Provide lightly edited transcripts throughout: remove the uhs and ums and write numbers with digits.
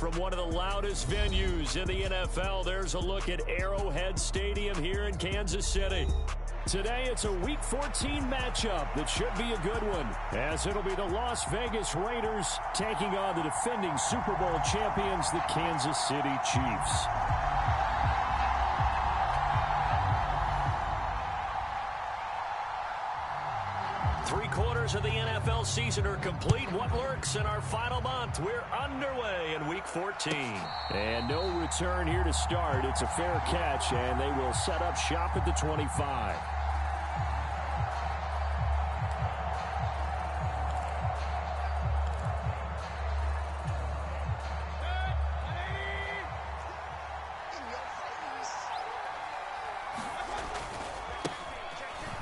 from one of the loudest venues in the NFL. There's a look at Arrowhead Stadium here in Kansas City. Today, it's a Week 14 matchup that should be a good one, as it'll be the Las Vegas Raiders taking on the defending Super Bowl champions, the Kansas City Chiefs. Three-quarters of the NFL season are complete. What lurks in our final month? We're underway in Week 14. And no return here to start. It's a fair catch, and they will set up shop at the 25.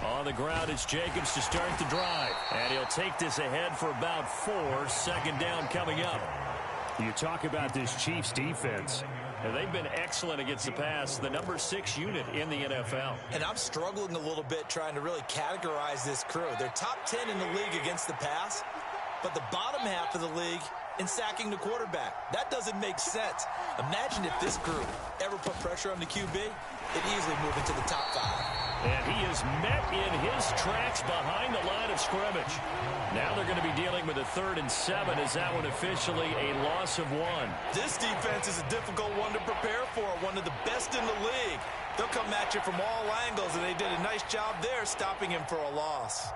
On the ground, it's Jacobs to start the drive. And he'll take this ahead for about 4. Second down coming up. You talk about this Chiefs defense. And they've been excellent against the pass, the number 6 unit in the NFL. And I'm struggling a little bit trying to really categorize this crew. They're top 10 in the league against the pass, but the bottom half of the league in sacking the quarterback. That doesn't make sense. Imagine if this group ever put pressure on the QB, it'd easily move into the top 5. And he is met in his tracks behind the line of scrimmage. Now they're going to be dealing with a 3rd and 7. Is that one officially a loss of 1? This defense is a difficult one to prepare for, one of the best in the league. They'll come at you from all angles, and they did a nice job there stopping him for a loss.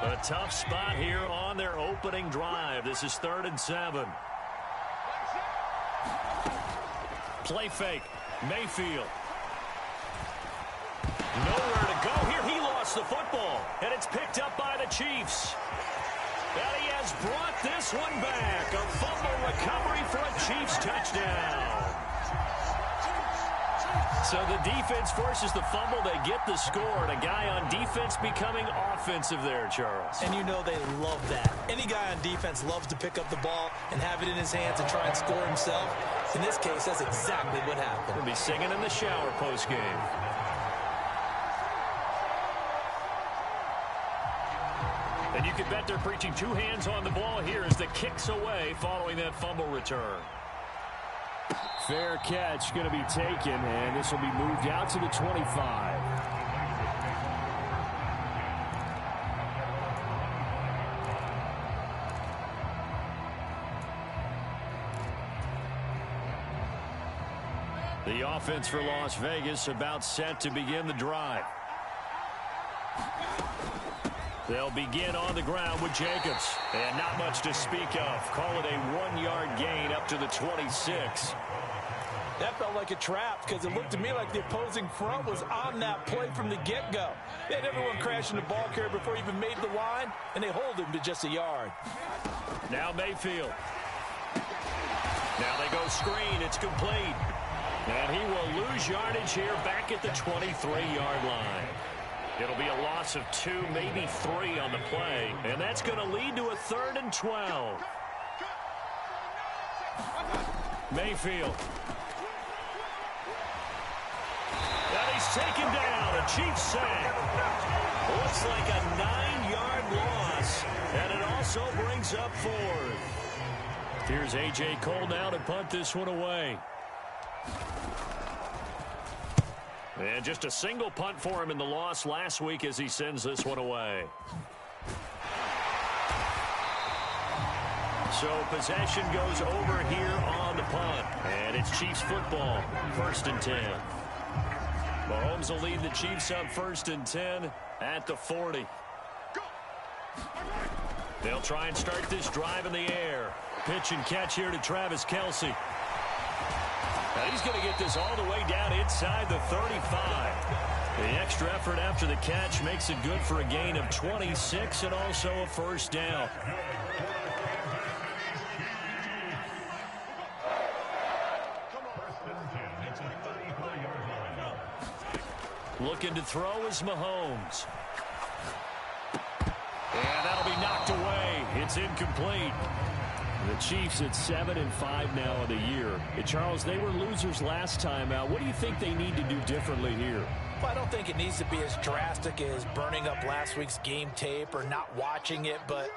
A tough spot here on their opening drive. This is 3rd and 7. Play fake. Mayfield. Nowhere to go here. He lost the football, and it's picked up by the Chiefs. And he has brought this one back. A fumble recovery for a Chiefs touchdown. So the defense forces the fumble. They get the score. And a guy on defense becoming offensive there, Charles. And you know they love that. Any guy on defense loves to pick up the ball and have it in his hands and try and score himself. In this case, that's exactly what happened. He'll be singing in the shower post-game. And you can bet they're preaching 2 hands on the ball here as the kick's away following that fumble return. Fair catch going to be taken, and this will be moved out to the 25. The offense for Las Vegas about set to begin the drive. They'll begin on the ground with Jacobs. And not much to speak of. Call it a 1-yard gain up to the 26. That felt like a trap because it looked to me like the opposing front was on that play from the get-go. They had everyone crashing the ball carrier before he even made the line, and they hold him to just a yard. Now Mayfield. Now they go screen. It's complete. And he will lose yardage here back at the 23-yard line. It'll be a loss of 2, maybe 3 on the play. And that's going to lead to a 3rd and 12. Mayfield. And he's taken down. A Chiefs sack. Looks like a 9-yard loss. And it also brings up 4th. Here's A.J. Cole now to punt this one away. And just a single punt for him in the loss last week as he sends this one away. So possession goes over here on the punt. And it's Chiefs football, 1st and 10. Mahomes will lead the Chiefs up 1st and 10 at the 40. They'll try and start this drive in the air. Pitch and catch here to Travis Kelce. Now he's going to get this all the way down inside the 35. The extra effort after the catch makes it good for a gain of 26 and also a 1st down. Looking to throw is Mahomes. And that'll be knocked away. It's incomplete. The Chiefs at 7-5 now in the year. And Charles, they were losers last time out. What do you think they need to do differently here? Well, I don't think it needs to be as drastic as burning up last week's game tape or not watching it, but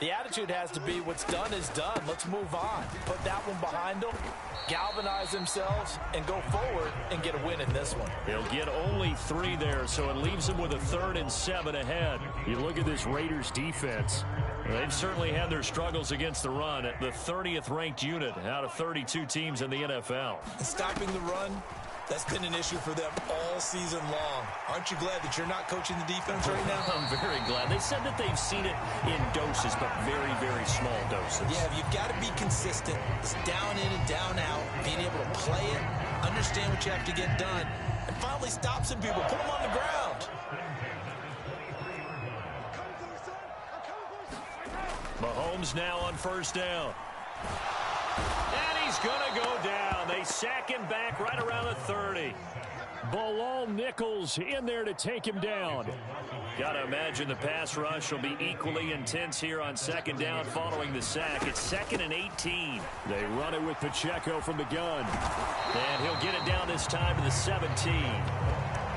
The attitude has to be what's done is done. Let's move on. Put that one behind them, galvanize themselves, and go forward and get a win in this one. He'll get only 3 there, so it leaves him with a 3rd and 7 ahead. You look at this Raiders defense. They've certainly had their struggles against the run. At the 30th ranked unit out of 32 teams in the NFL. And stopping the run, that's been an issue for them all season long. Aren't you glad that you're not coaching the defense right now? I'm very glad. They said that they've seen it in doses, but very, very small doses. Yeah, you've got to be consistent. It's down in and down out, being able to play it, understand what you have to get done, and finally stop some people, put them on the ground. Mahomes now on 1st down. And he's going to go down. They sack him back right around the 30. Bilal Nichols in there to take him down. Got to imagine the pass rush will be equally intense here on 2nd down following the sack. It's 2nd and 18. They run it with Pacheco from the gun. And he'll get it down this time to the 17.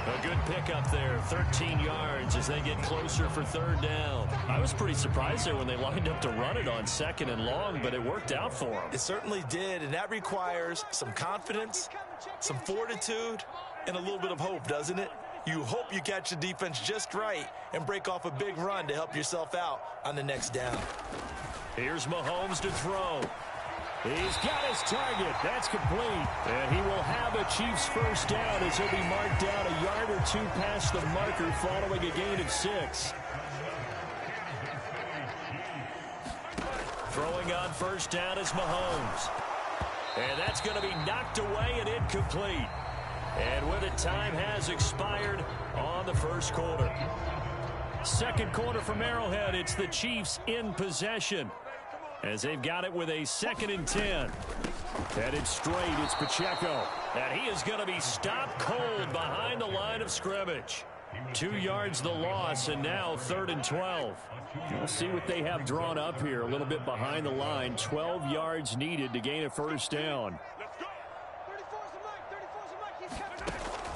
A good pickup there, 13 yards as they get closer for 3rd down. I was pretty surprised there when they lined up to run it on 2nd and long, but it worked out for them. It certainly did, and that requires some confidence, some fortitude, and a little bit of hope, doesn't it? You hope you catch the defense just right and break off a big run to help yourself out on the next down. Here's Mahomes to throw. He's got his target. That's complete. And he will have a Chiefs 1st down as he'll be marked down a yard or 2 past the marker following a gain of 6. Throwing on 1st down is Mahomes. And that's going to be knocked away and incomplete. And when the time has expired on the 1st quarter. 2nd quarter from Arrowhead, it's the Chiefs in possession, as they've got it with a 2nd and 10. Headed straight, it's Pacheco. And he is going to be stopped cold behind the line of scrimmage. 2 yards the loss, and now 3rd and 12. We'll see what they have drawn up here a little bit behind the line. 12 yards needed to gain a 1st down.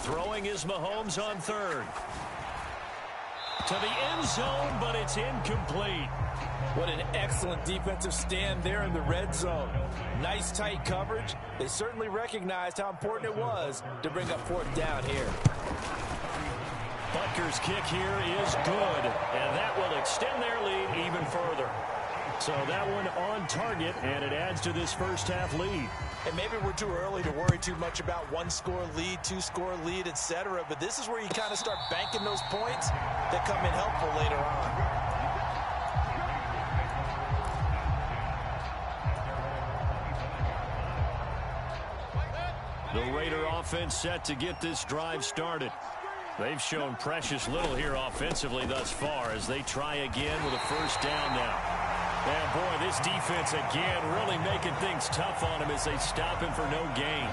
Throwing is Mahomes on 3rd. To the end zone, but it's incomplete. What an excellent defensive stand there in the red zone. Nice tight coverage. They certainly recognized how important it was to bring up 4th down here. Butker's kick here is good, and that will extend their lead even further. So that one on target, and it adds to this 1st half lead. And maybe we're too early to worry too much about 1-score lead, 2-score lead, etc. But this is where you kind of start banking those points that come in helpful later on. The Raider offense set to get this drive started. They've shown precious little here offensively thus far as they try again with a 1st down now. And boy, this defense again really making things tough on him as they stop him for no gain.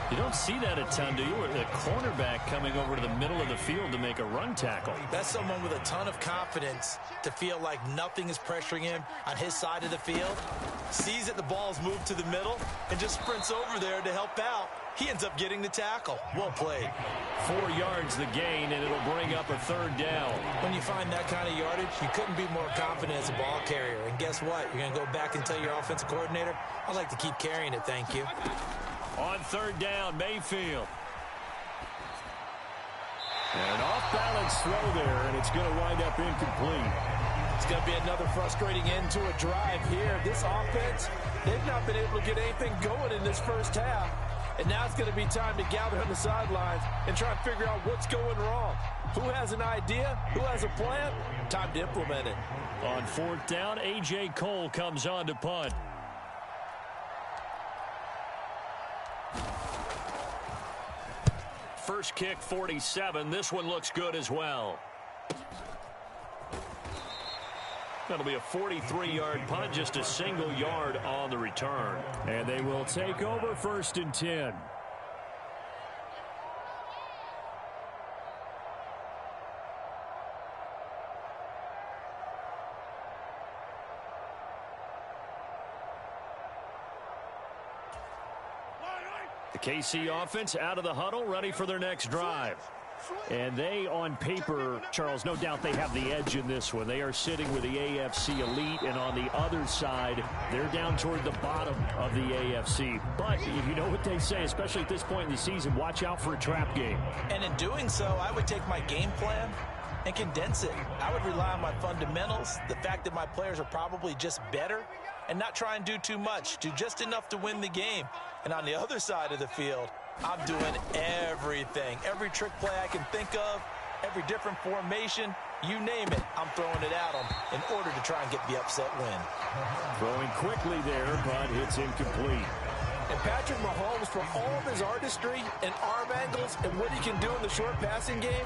You don't see that a ton, do you? A cornerback coming over to the middle of the field to make a run tackle. That's someone with a ton of confidence to feel like nothing is pressuring him on his side of the field. Sees that the ball's moved to the middle and just sprints over there to help out. He ends up getting the tackle. Well played. 4 yards the gain, and it'll bring up a 3rd down. When you find that kind of yardage, you couldn't be more confident as a ball carrier. And guess what? You're going to go back and tell your offensive coordinator, I'd like to keep carrying it, thank you. On 3rd down, Mayfield. An off-balance throw there, and it's going to wind up incomplete. It's going to be another frustrating end to a drive here. This offense, they've not been able to get anything going in this 1st half. And now it's going to be time to gather on the sidelines and try and figure out what's going wrong. Who has an idea? Who has a plan? Time to implement it. On 4th down, A.J. Cole comes on to punt. First kick, 47. This one looks good as well. That'll be a 43-yard punt, just a single yard on the return. And they will take over 1st and 10. The KC offense out of the huddle, ready for their next drive. And they, on paper, Charles, no doubt they have the edge in this one. They are sitting with the AFC elite, and on the other side, they're down toward the bottom of the AFC. But you know what they say, especially at this point in the season, watch out for a trap game. And in doing so, I would take my game plan and condense it. I would rely on my fundamentals, the fact that my players are probably just better, and not try and do too much, do just enough to win the game. And on the other side of the field, I'm doing everything. Every trick play I can think of, every different formation, you name it, I'm throwing it at them in order to try and get the upset win. Throwing quickly there, but it's incomplete. And Patrick Mahomes, for all of his artistry and arm angles and what he can do in the short passing game,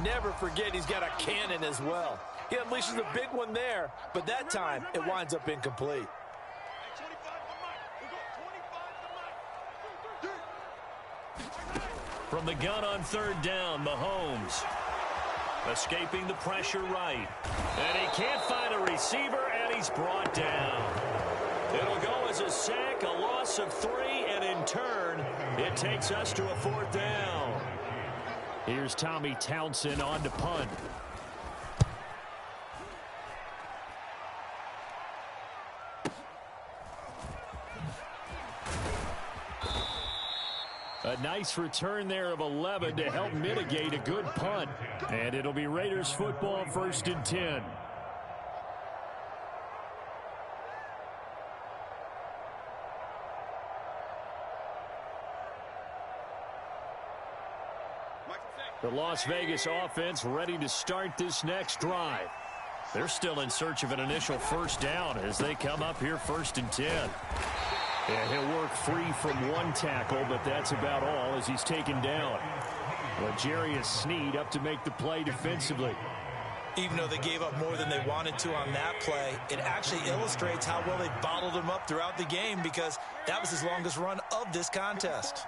never forget he's got a cannon as well. He unleashes a big one there, but that time it winds up incomplete. From the gun on third down, Mahomes escaping the pressure right. And he can't find a receiver, and he's brought down. It'll go as a sack, a loss of 3, and in turn, it takes us to a 4th down. Here's Tommy Townsend on to punt. A nice return there of 11 to help mitigate a good punt. And it'll be Raiders football, 1st and 10. The Las Vegas offense ready to start this next drive. They're still in search of an initial 1st down as they come up here 1st and 10. And he'll work free from one tackle, but that's about all as he's taken down. L'Jarius Sneed up to make the play defensively. Even though they gave up more than they wanted to on that play, it actually illustrates how well they bottled him up throughout the game because that was his longest run of this contest.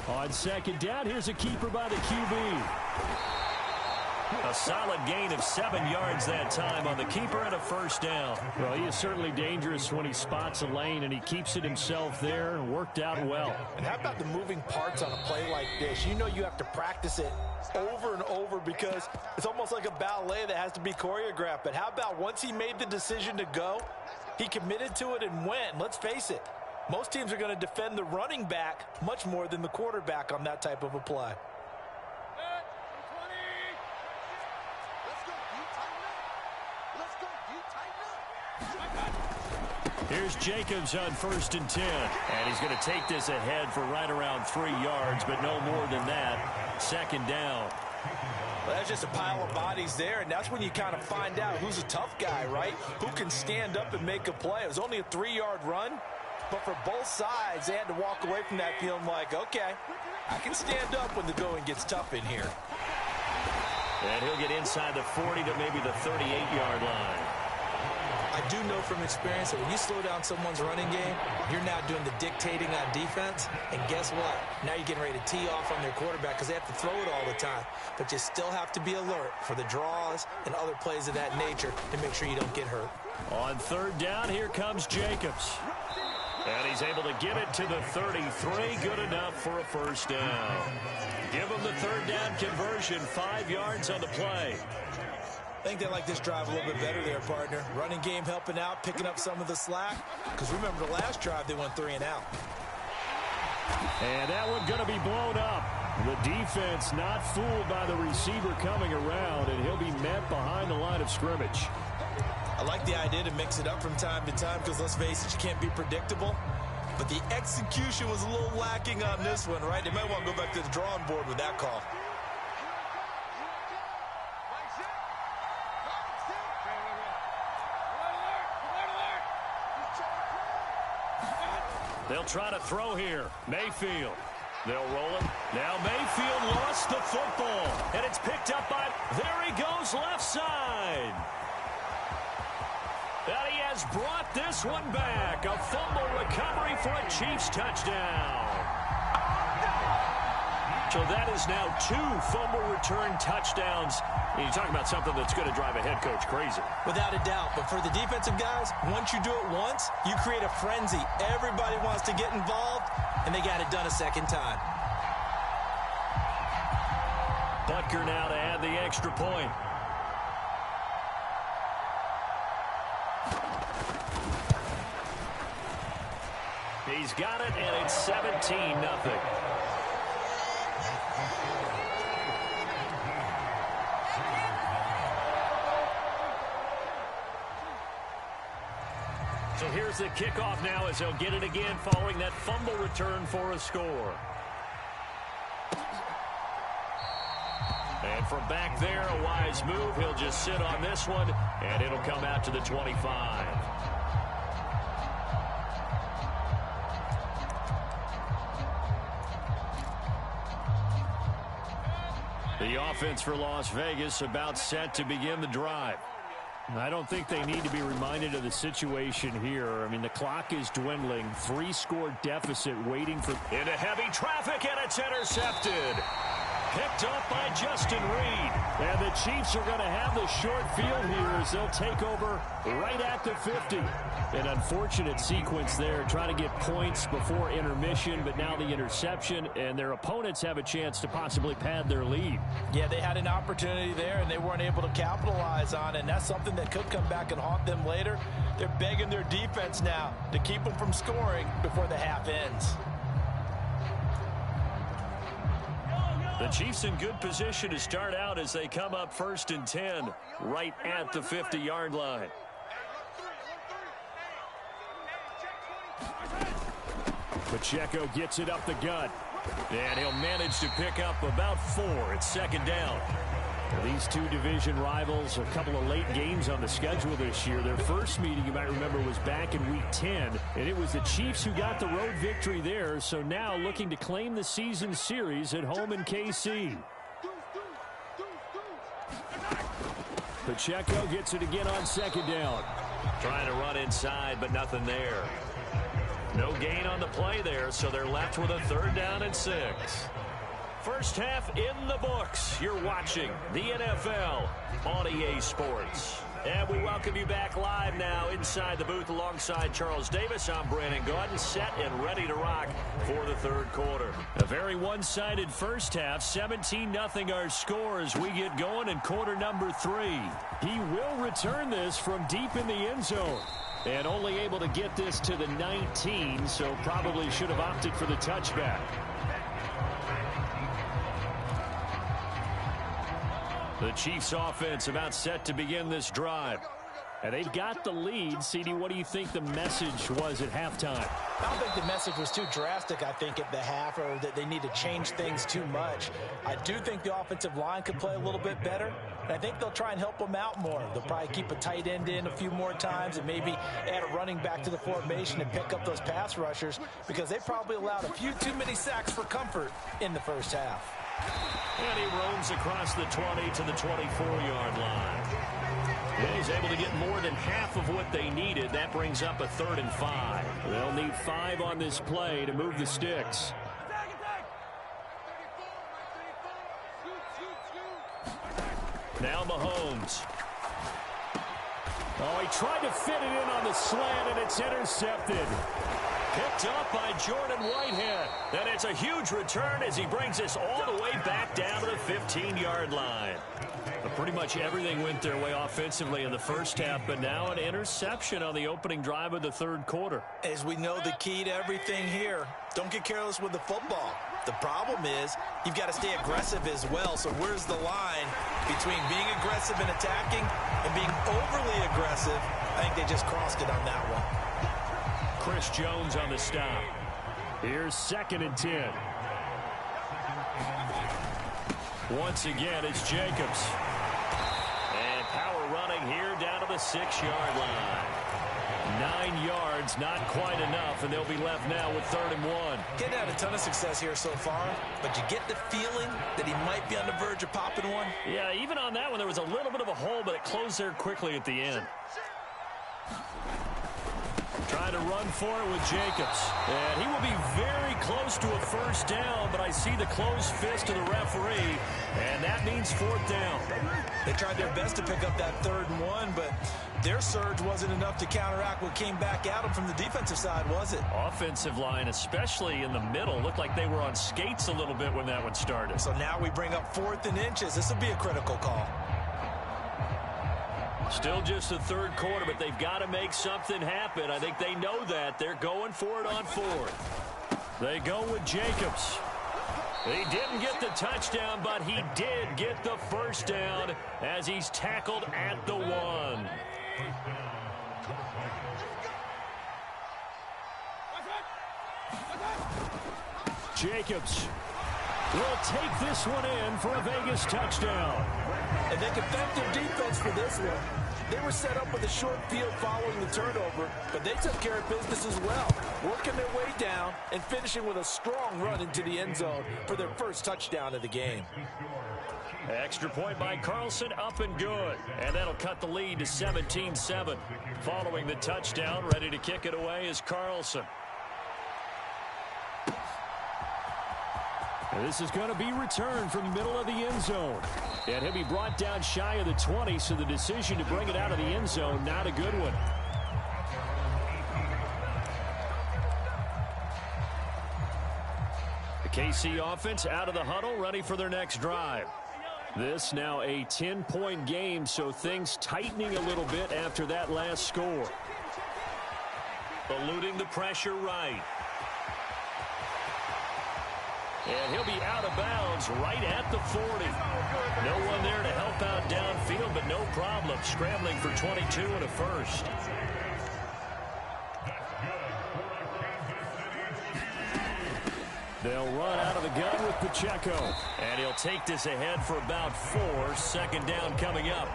On 2nd down, here's a keeper by the QB. A solid gain of 7 yards that time on the keeper and a 1st down. Well, he is certainly dangerous when he spots a lane, and he keeps it himself there and worked out well. And how about the moving parts on a play like this? You know you have to practice it over and over because it's almost like a ballet that has to be choreographed. But how about once he made the decision to go, he committed to it and went. Let's face it, most teams are going to defend the running back much more than the quarterback on that type of a play. Here's Jacobs on 1st and 10. And he's going to take this ahead for right around 3 yards, but no more than that. 2nd down. Well, that's just a pile of bodies there, and that's when you kind of find out who's a tough guy, right? Who can stand up and make a play. It was only a 3-yard run, but for both sides, they had to walk away from that feeling like, okay, I can stand up when the going gets tough in here. And he'll get inside the 40 to maybe the 38-yard line. I do know from experience that when you slow down someone's running game, you're now doing the dictating on defense. And guess what? Now you're getting ready to tee off on their quarterback because they have to throw it all the time. But you still have to be alert for the draws and other plays of that nature to make sure you don't get hurt. On 3rd down, here comes Jacobs. And he's able to get it to the 33. Good enough for a 1st down. Give him the 3rd down conversion. 5 yards on the play. I think they like this drive a little bit better there, partner. Running game helping out, picking up some of the slack. Because remember the last drive, they went 3 and out. And that one going to be blown up. The defense not fooled by the receiver coming around, and he'll be met behind the line of scrimmage. I like the idea to mix it up from time to time because, let's face it, you can't be predictable. But the execution was a little lacking on this one, right? They might want to go back to the drawing board with that call. They'll try to throw here. Mayfield. They'll roll him. Now Mayfield lost the football. And it's picked up by... There he goes, left side. And he has brought this one back. A fumble recovery for a Chiefs touchdown. So that is now 2 fumble return touchdowns. You talk about something that's going to drive a head coach crazy. Without a doubt. But for the defensive guys, once you do it once, you create a frenzy. Everybody wants to get involved, and they got it done a second time. Butker now to add the extra point. He's got it, and it's 17-0. So here's the kickoff now as they'll get it again following that fumble return for a score. And from back there, a wise move. He'll just sit on this one, and it'll come out to the 25. The offense for Las Vegas about set to begin the drive. I don't think they need to be reminded of the situation here. I mean, the clock is dwindling. 3-score deficit waiting for... Into heavy traffic, and it's intercepted. Picked up by Justin Reed. And the Chiefs are going to have the short field here as they'll take over right at the 50. An unfortunate sequence there, trying to get points before intermission, but now the interception, and their opponents have a chance to possibly pad their lead. Yeah, they had an opportunity there, and they weren't able to capitalize on it, and that's something that could come back and haunt them later. They're begging their defense now to keep them from scoring before the half ends. The Chiefs in good position to start out as they come up 1st and 10 right at the 50-yard line. Pacheco gets it up the gut, and he'll manage to pick up about 4. It's 2nd down. These two division rivals, a couple of late games on the schedule this year. Their first meeting, you might remember, was back in Week 10, and it was the Chiefs who got the road victory there, so now looking to claim the season series at home in KC. Pacheco gets it again on 2nd down. Trying to run inside, but nothing there. No gain on the play there, so they're left with a 3rd down and 6. First half in the books. You're watching the NFL on EA Sports. And we welcome you back live now inside the booth alongside Charles Davis. I'm Brandon Gaudin, set and ready to rock for the 3rd quarter. A very one-sided first half, 17-0 our score as we get going in quarter number 3. He will return this from deep in the end zone. And only able to get this to the 19, so probably should have opted for the touchback. The Chiefs offense about set to begin this drive. And they've got the lead. CD, what do you think the message was at halftime? I don't think the message was too drastic, I think, at the half, or that they need to change things too much. I do think the offensive line could play a little bit better, and I think they'll try and help them out more. They'll probably keep a tight end in a few more times and maybe add a running back to the formation and pick up those pass rushers, because they probably allowed a few too many sacks for comfort in the first half. And he roams across the 20 to the 24-yard line. And he's able to get more than half of what they needed. That brings up a 3rd and 5. They'll need 5 on this play to move the sticks. Now Mahomes. Oh, he tried to fit it in on the slant, and it's intercepted. Picked up by Jordan Whitehead. And it's a huge return as he brings this all the way back down to the 15-yard line. But pretty much everything went their way offensively in the first half, but now an interception on the opening drive of the 3rd quarter. As we know, the key to everything here, don't get careless with the football. The problem is you've got to stay aggressive as well. So where's the line between being aggressive and attacking and being overly aggressive? I think they just crossed it on that one. Chris Jones on the stop. Here's 2nd and 10. Once again, it's Jacobs. And power running here down to the 6-yard line. 9 yards, not quite enough, and they'll be left now with 3rd and 1. Getting had a ton of success here so far, but you get the feeling that he might be on the verge of popping one. Yeah, even on that one, there was a little bit of a hole, but it closed there quickly at the end. Trying to run for it with Jacobs. And he will be very close to a first down, but I see the closed fist of the referee, and that means fourth down. They tried their best to pick up that 3rd and 1, but their surge wasn't enough to counteract what came back at them from the defensive side, was it? Offensive line, especially in the middle, looked like they were on skates a little bit when that one started. So now we bring up 4th and inches. This will be a critical call. Still just the 3rd quarter, but they've got to make something happen. I think they know that. They're going for it on 4th. They go with Jacobs. He didn't get the touchdown, but he did get the first down as he's tackled at the 1. Jacobs will take this one in for a Vegas touchdown. And they can thank their defense for this one. They were set up with a short field following the turnover, but they took care of business as well, working their way down and finishing with a strong run into the end zone for their first touchdown of the game. Extra point by Carlson, up and good. And that'll cut the lead to 17-7. Following the touchdown, ready to kick it away is Carlson. And this is going to be returned from the middle of the end zone. And he'll be brought down shy of the 20, so the decision to bring it out of the end zone, not a good one. The KC offense out of the huddle, ready for their next drive. This now a 10-point game, so things tightening a little bit after that last score. Eluding the pressure right. And he'll be out of bounds right at the 40. No one there to help out downfield, but no problem. Scrambling for 22 and a first. They'll run out of the gun with Pacheco. And he'll take this ahead for about 4. 2nd down coming up.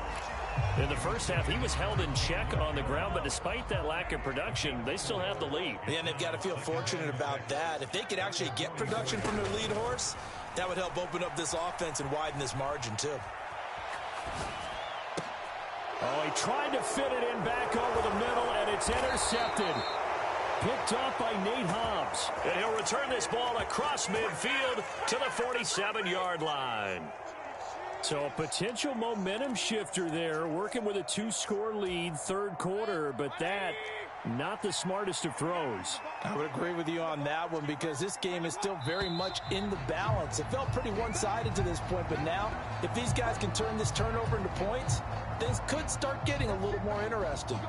In the first half, he was held in check on the ground, but despite that lack of production, they still have the lead. Yeah, and they've got to feel fortunate about that. If they could actually get production from their lead horse, that would help open up this offense and widen this margin, too. Oh, he tried to fit it in back over the middle, and it's intercepted. Picked up by Nate Hobbs. And he'll return this ball across midfield to the 47-yard line. So a potential momentum shifter there, working with a 2-score lead, 3rd quarter, but that not the smartest of throws. I would agree with you on that one because this game is still very much in the balance. It felt pretty one-sided to this point, but now if these guys can turn this turnover into points, things could start getting a little more interesting.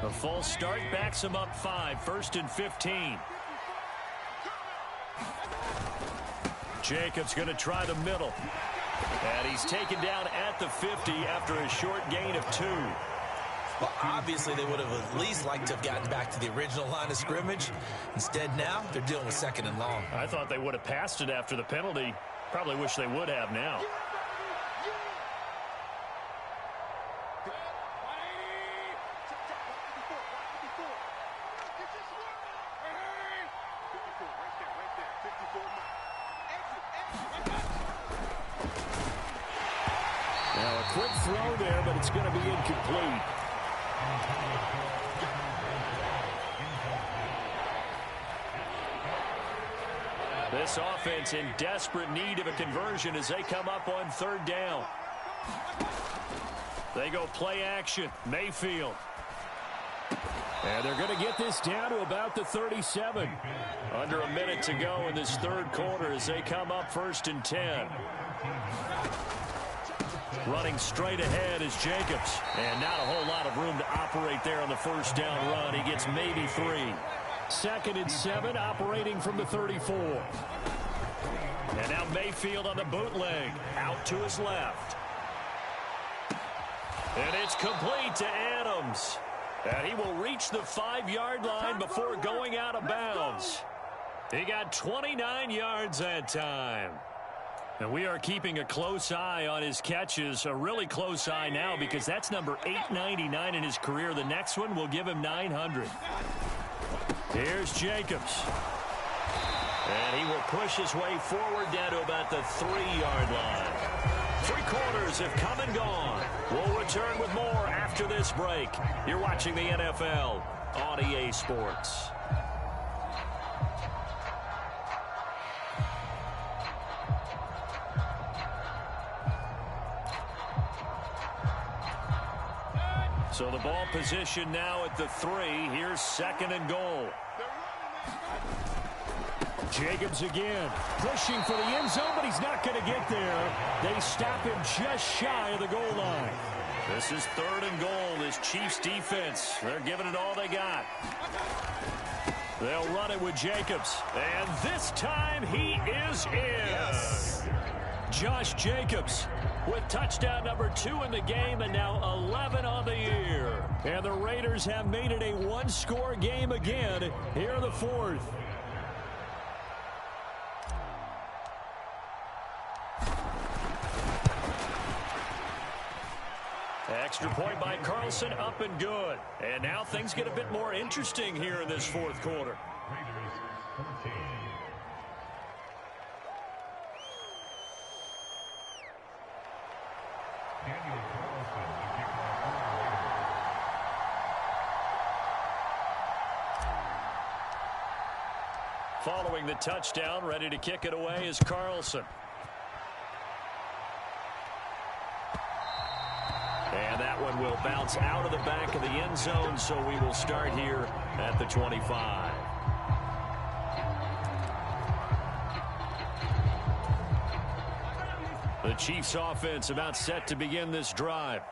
A false start backs him up 5. 1st and 15. Jacobs going to try the middle. And he's taken down at the 50 after a short gain of 2. Well, obviously, they would have at least liked to have gotten back to the original line of scrimmage. Instead, now, they're dealing with 2nd and long. I thought they would have passed it after the penalty. Probably wish they would have now. Now, a quick throw there, but it's going to be incomplete. This offense in desperate need of a conversion as they come up on 3rd down. They go play action. Mayfield. And they're going to get this down to about the 37. Under a minute to go in this 3rd quarter as they come up 1st and 10. Running straight ahead is Jacobs. And not a whole lot of room to operate there on the 1st down run. He gets maybe 3. 2nd and 7, operating from the 34. And now Mayfield on the bootleg. Out to his left. And it's complete to Adams. And he will reach the 5-yard line before going out of bounds. He got 29 yards that time. And we are keeping a close eye on his catches, a really close eye now because that's number 899 in his career. The next one will give him 900. Here's Jacobs. And he will push his way forward down to about the 3-yard line. 3 quarters have come and gone. We'll return with more after this break. You're watching the NFL on EA Sports. So the ball position now at the 3. Here's 2nd and goal. Jacobs again, pushing for the end zone, but he's not going to get there. They stop him just shy of the goal line. This is 3rd and goal. This Chiefs defense, they're giving it all they got. They'll run it with Jacobs. And this time he is in. Yes. Josh Jacobs with touchdown number 2 in the game, and now 11 on the year. And the Raiders have made it a 1-score game again here in the 4th. Extra point by Carlson, up and good. And now things get a bit more interesting here in this 4th quarter. Following the touchdown, ready to kick it away is Carlson. And that one will bounce out of the back of the end zone, so we will start here at the 25. The Chiefs offense about set to begin this drive.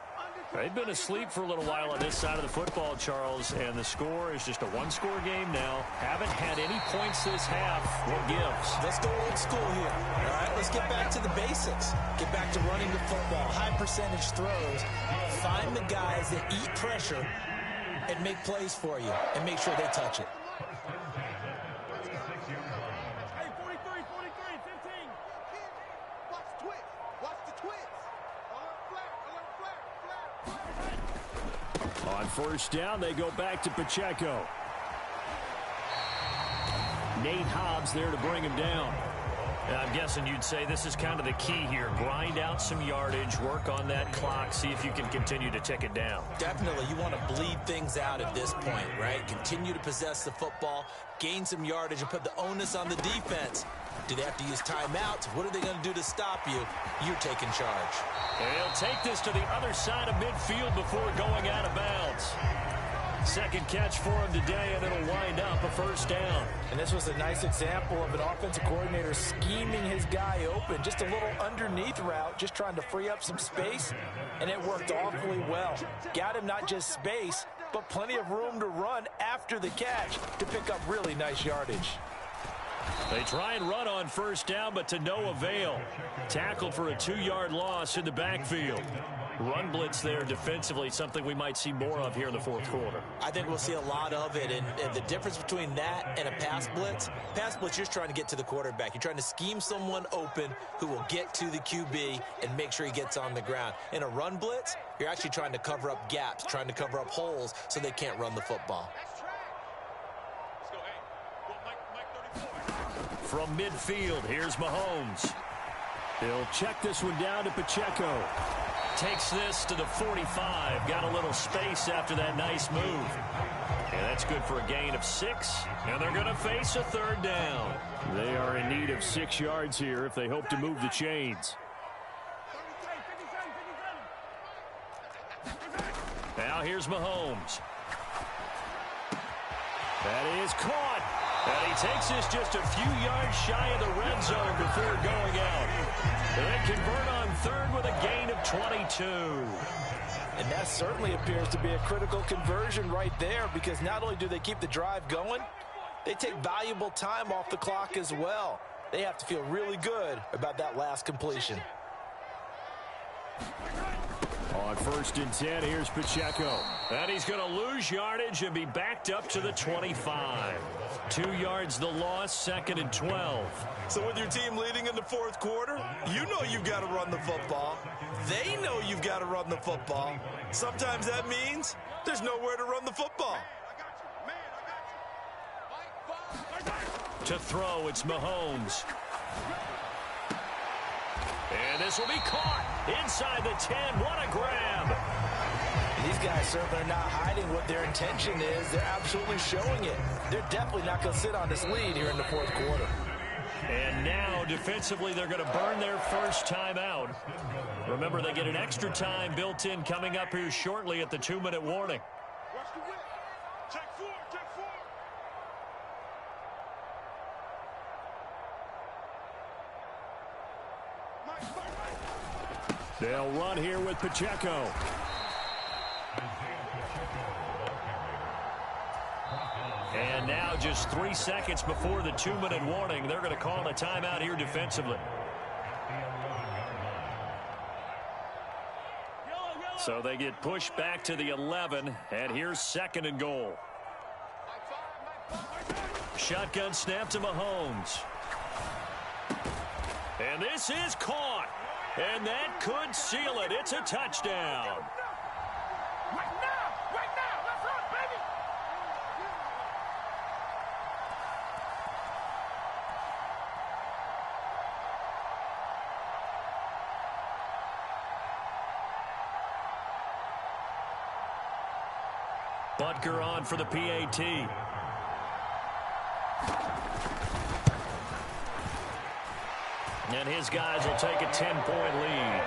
They've been asleep for a little while on this side of the football, Charles, and the score is just a 1-score game now. Haven't had any points this half. What gives? Let's go old school here. All right, let's get back to the basics. Get back to running the football, high percentage throws. Find the guys that eat pressure and make plays for you and make sure they touch it. Hey, 43, 15. Watch the twist. Watch the twist. On 1st down, they go back to Pacheco. Nate Hobbs there to bring him down. And I'm guessing you'd say this is kind of the key here. Grind out some yardage, work on that clock, see if you can continue to tick it down. Definitely. You want to bleed things out at this point, right? Continue to possess the football, gain some yardage, and put the onus on the defense. Do they have to use timeouts? What are they going to do to stop you? You're taking charge. And he'll take this to the other side of midfield before going out of bounds. 2nd catch for him today, and it'll wind up a 1st down. And this was a nice example of an offensive coordinator scheming his guy open. Just a little underneath route, just trying to free up some space, and it worked awfully well. Got him not just space, but plenty of room to run after the catch to pick up really nice yardage. They try and run on 1st down, but to no avail. Tackled for a 2-yard loss in the backfield. Run blitz there defensively, something we might see more of here in the 4th quarter. I think we'll see a lot of it, and the difference between that and a pass blitz, you're just trying to get to the quarterback. You're trying to scheme someone open who will get to the QB and make sure he gets on the ground. In a run blitz, you're actually trying to cover up gaps, trying to cover up holes so they can't run the football. From midfield, here's Mahomes. He'll check this one down to Pacheco. Takes this to the 45. Got a little space after that nice move. And that's good for a gain of 6. And they're going to face a 3rd down. They are in need of 6 yards here if they hope to move the chains. Now here's Mahomes. That is caught. And he takes this just a few yards shy of the red zone before going out. And they convert on 3rd with a gain of 22. And that certainly appears to be a critical conversion right there, because not only do they keep the drive going, they take valuable time off the clock as well. They have to feel really good about that last completion. On 1st and 10, here's Pacheco. And he's going to lose yardage and be backed up to the 25. 2 yards the loss, 2nd and 12. So with your team leading in the 4th quarter, you know you've got to run the football. They know you've got to run the football. Sometimes that means there's nowhere to run the football. To throw, it's Mahomes. And this will be caught inside the 10. What a grab. These guys certainly are not hiding what their intention is. They're absolutely showing it. They're definitely not going to sit on this lead here in the fourth quarter. And now, defensively, they're going to burn their first timeout. Remember, they get an extra time built in coming up here shortly at the 2-minute warning. Watch the whip. Check four. Mike. They'll run here with Pacheco. And now just 3 seconds before the 2-minute warning, they're going to call a timeout here defensively. So they get pushed back to the 11, and here's 2nd and goal. Shotgun snap to Mahomes. And this is caught. And that could seal it. It's a touchdown. Right now, let's run, baby. Butker on for the PAT. And his guys will take a 10-point lead.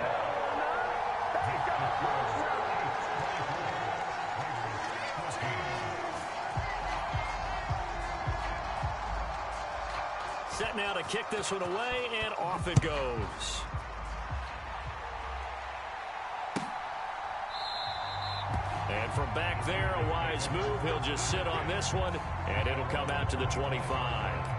Set now to kick this one away, and off it goes. And from back there, a wise move. He'll just sit on this one, and it'll come out to the 25.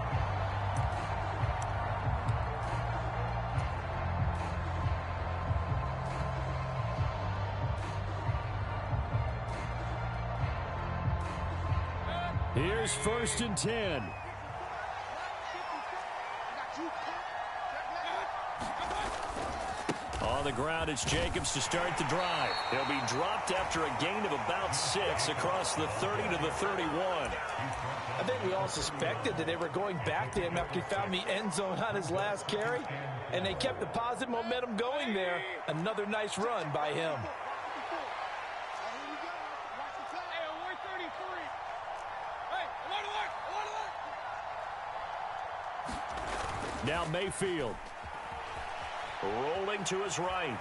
Here's 1st and 10. On the ground, it's Jacobs to start the drive. He'll be dropped after a gain of about 6 across the 30 to the 31. I think we all suspected that they were going back to him after he found the end zone on his last carry, and they kept the positive momentum going there. Another nice run by him. Now Mayfield. Rolling to his right.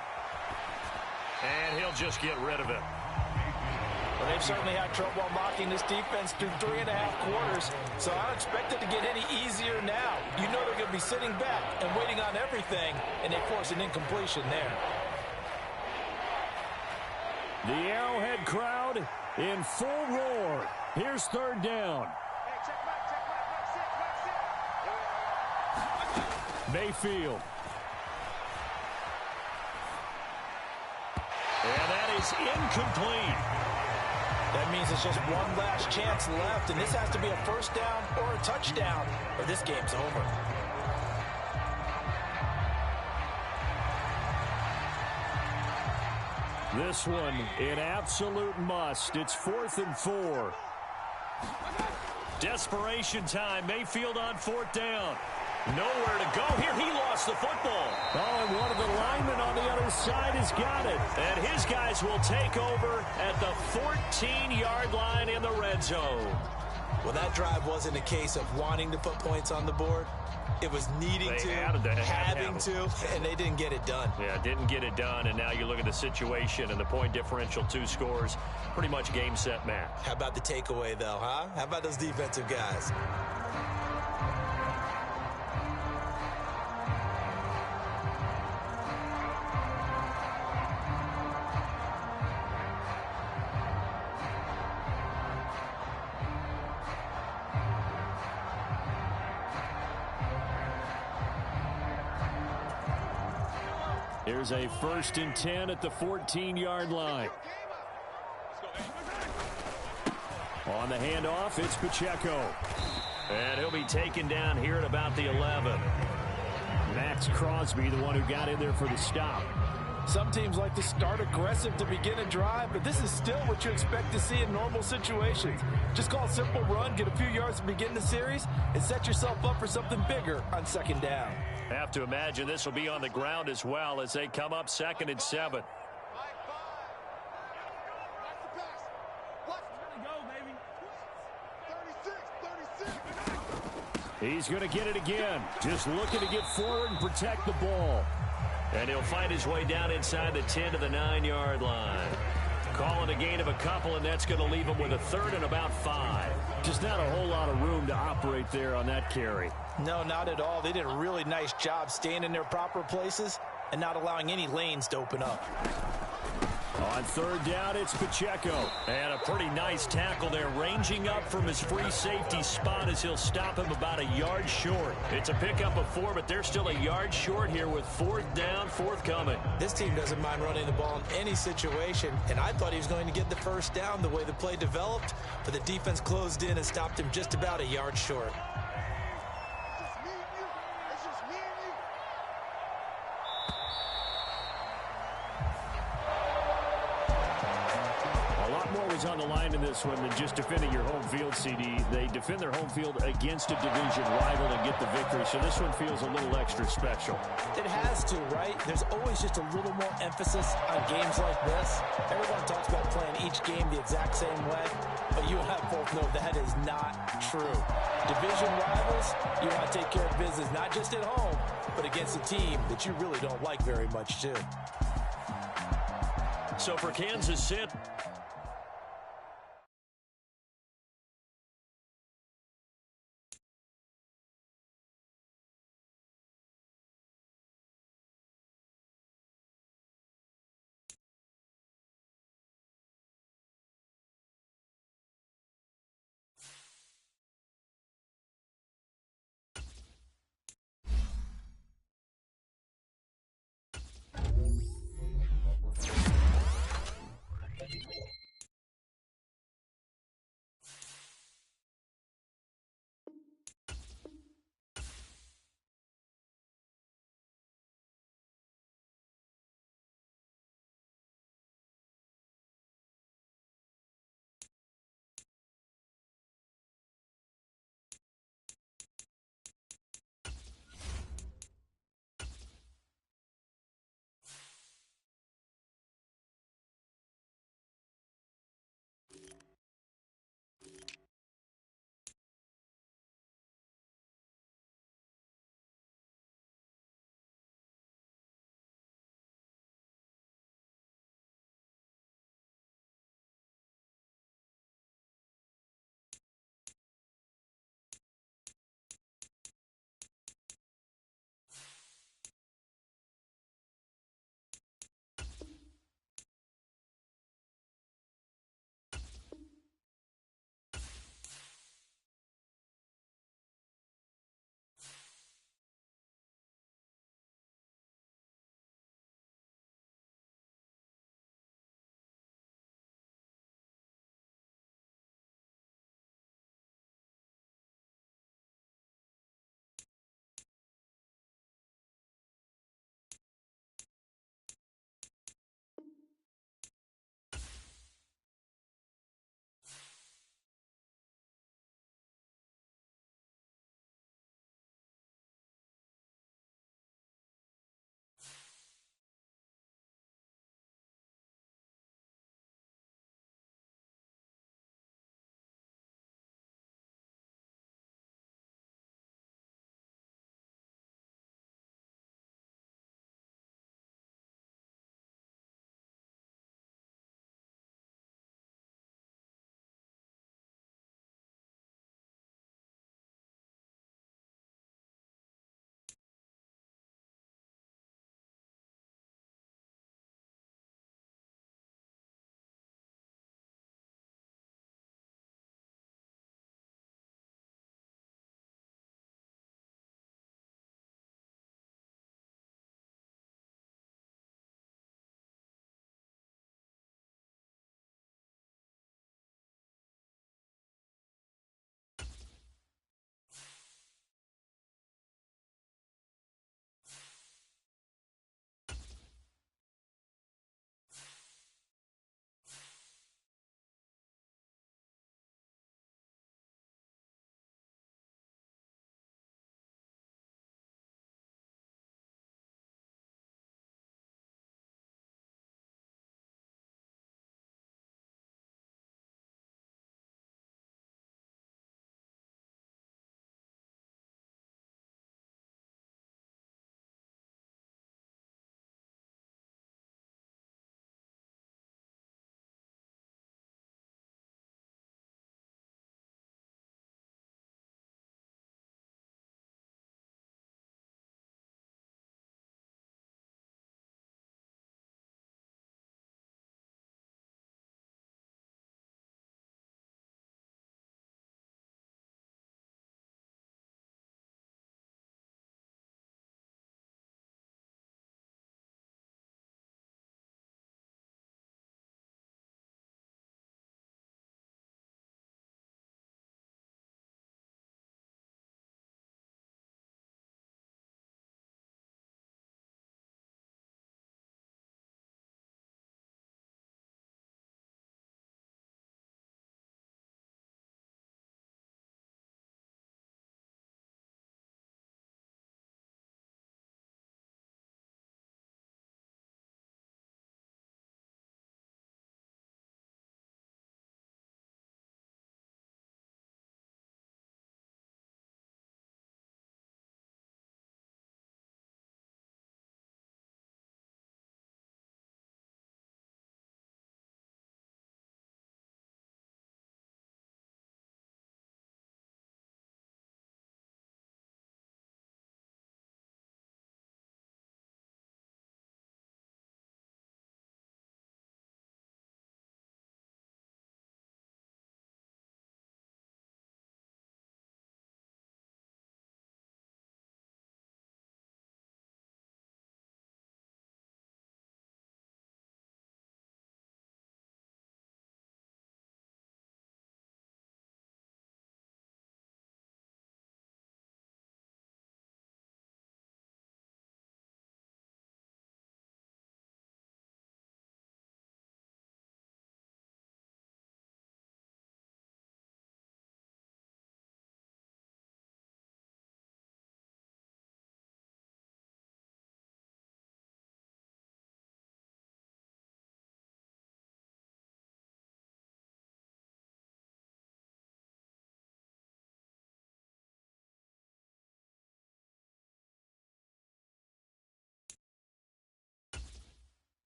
And he'll just get rid of it. Well, they've certainly had trouble unlocking this defense through 3.5 quarters, so I don't expect it to get any easier now. You know they're going to be sitting back and waiting on everything, and they force an incompletion there. The Arrowhead crowd in full roar. Here's 3rd down. Mayfield. And that is incomplete. That means it's just one last chance left, and this has to be a 1st down or a touchdown, or this game's over. This one, an absolute must. It's 4th and 4. Desperation time. Mayfield on 4th down. Nowhere to go here. He lost the football. Oh, and one of the linemen on the other side has got it. And his guys will take over at the 14-yard line in the red zone. Well, that drive wasn't a case of wanting to put points on the board. It was needing to, having to, and they didn't get it done. Yeah, didn't get it done, and now you look at the situation and the point differential, 2 scores, pretty much game, set, match. How about the takeaway, though, huh? How about those defensive guys? Here's a 1st and 10 at the 14-yard line. On the handoff, it's Pacheco. And he'll be taken down here at about the 11. Max Crosby, the one who got in there for the stop. Some teams like to start aggressive to begin a drive, but this is still what you expect to see in normal situations. Just call a simple run, get a few yards to begin the series, and set yourself up for something bigger on second down. Have to imagine this will be on the ground as well as they come up 2nd and 7. He's going to get it again. Just looking to get forward and protect the ball. And he'll find his way down inside the 10 to the 9-yard line. Calling a gain of a couple, and that's going to leave him with a 3rd and about 5. Just not a whole lot of room to operate there on that carry. No, not at all. They did a really nice job staying in their proper places and not allowing any lanes to open up. On 3rd down, it's Pacheco. And a pretty nice tackle there, ranging up from his free safety spot as he'll stop him about a yard short. It's a pickup of 4, but they're still a yard short here with 4th down, forthcoming. This team doesn't mind running the ball in any situation, and I thought he was going to get the 1st down the way the play developed, but the defense closed in and stopped him just about a yard short. On the line in this one than just defending your home field, CD. They defend their home field against a division rival and get the victory, so this one feels a little extra special. It has to, right? There's always just a little more emphasis on games like this. Everyone talks about playing each game the exact same way, but you and I both know that is not true. Division rivals, you want to take care of business not just at home, but against a team that you really don't like very much, too. So for Kansas City,